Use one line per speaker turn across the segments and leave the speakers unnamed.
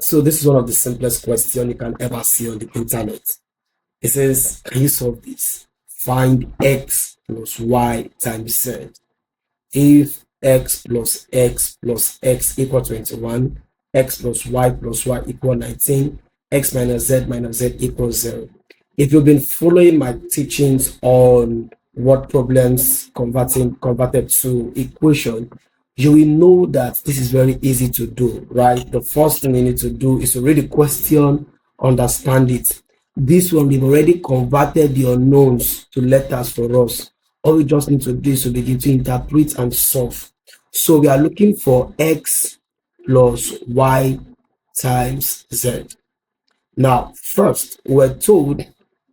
So this is one of the simplest questions you can ever see on the internet. It says, can you solve this? Find x plus y times z. If x plus x plus x equal 21, x plus y equal 19, x minus z equals 0. If you've been following my teachings on word problems converted to equation, you will know that this is very easy to do, right? The first thing you need to do is to read the question, understand it. This one, we've already converted the unknowns to letters for us. All we just need to do is to begin to interpret and solve. So we are looking for x plus y times z. Now, first, we're told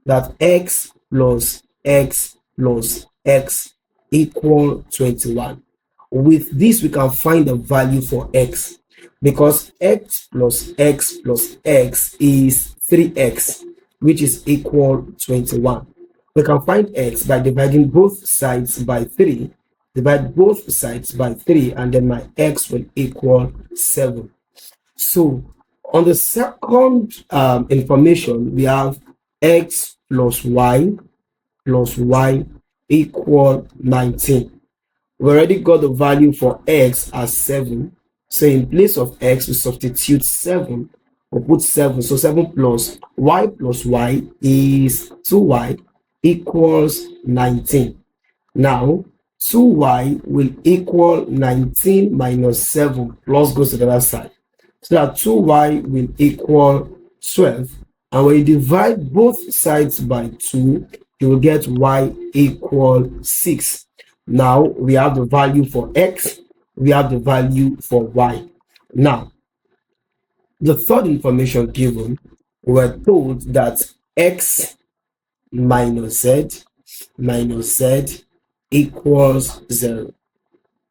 that x plus x plus x equal 21. With this, we can find the value for x because x plus x plus x is 3x, which is equal 21. We can find x by dividing both sides by 3. Divide both sides by 3, and then my x will equal 7. So on the second information, we have x plus y equal 19. We already got the value for x as 7. So in place of x, we substitute 7. We'll put 7. So 7 plus y is 2y equals 19. Now, 2y will equal 19 minus 7 plus goes to the other side. So that 2y will equal 12. And when you divide both sides by 2, you will get y equal 6. Now, we have the value for x, we have the value for y. Now, the third information given, we're told that x minus z equals 0.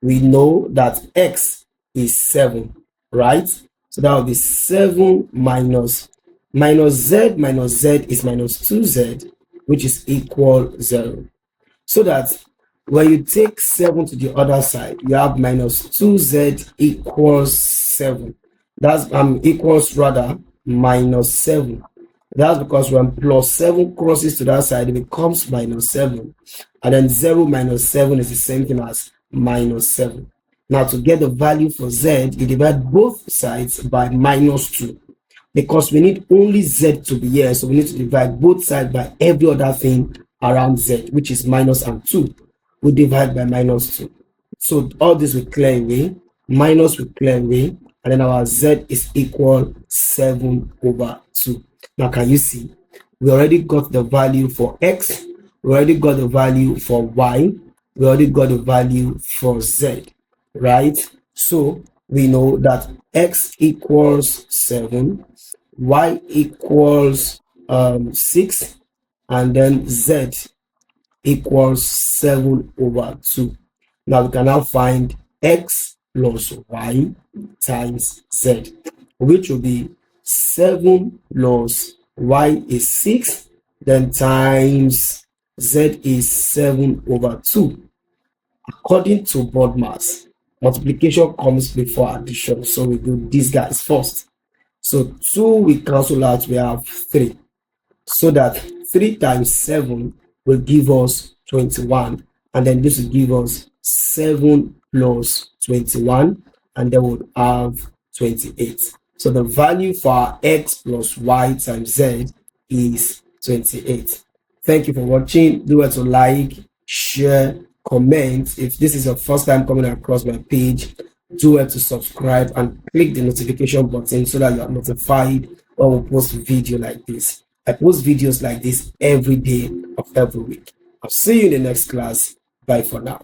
We know that x is 7, right? So that will be 7 minus z is minus 2z, which is equal 0. So that when you take 7 to the other side, you have minus 2z equals 7. That's equals rather minus 7. That's because when plus 7 crosses to that side, it becomes minus 7. And then 0 minus 7 is the same thing as minus 7. Now, to get the value for z, you divide both sides by minus 2. Because we need only z to be here, so we need to divide both sides by every other thing around z, which is minus and 2. We divide by minus 2. So all this will clear away, minus will clear away, and then our z is equal 7 over 2. Now, can you see? We already got the value for x, we already got the value for y, we already got the value for z, right? So we know that x equals 7, y equals 6, and then z equals 7 over 2. Now we can now find x plus y times z, which will be 7 plus y is 6, then times z is 7 over 2. According to board mass, multiplication comes before addition, so we do these guys first. So 2 we cancel out, we have 3. So that 3 times 7 will give us 21, and then this will give us 7 plus 21, and then we'll have 28. So the value for our x plus y times z is 28. Thank you for watching. Do well to like, share, comment. If this is your first time coming across my page, do well to subscribe and click the notification button so that you are notified when we post video like this. I post videos like this every day of every week. I'll see you in the next class. Bye for now.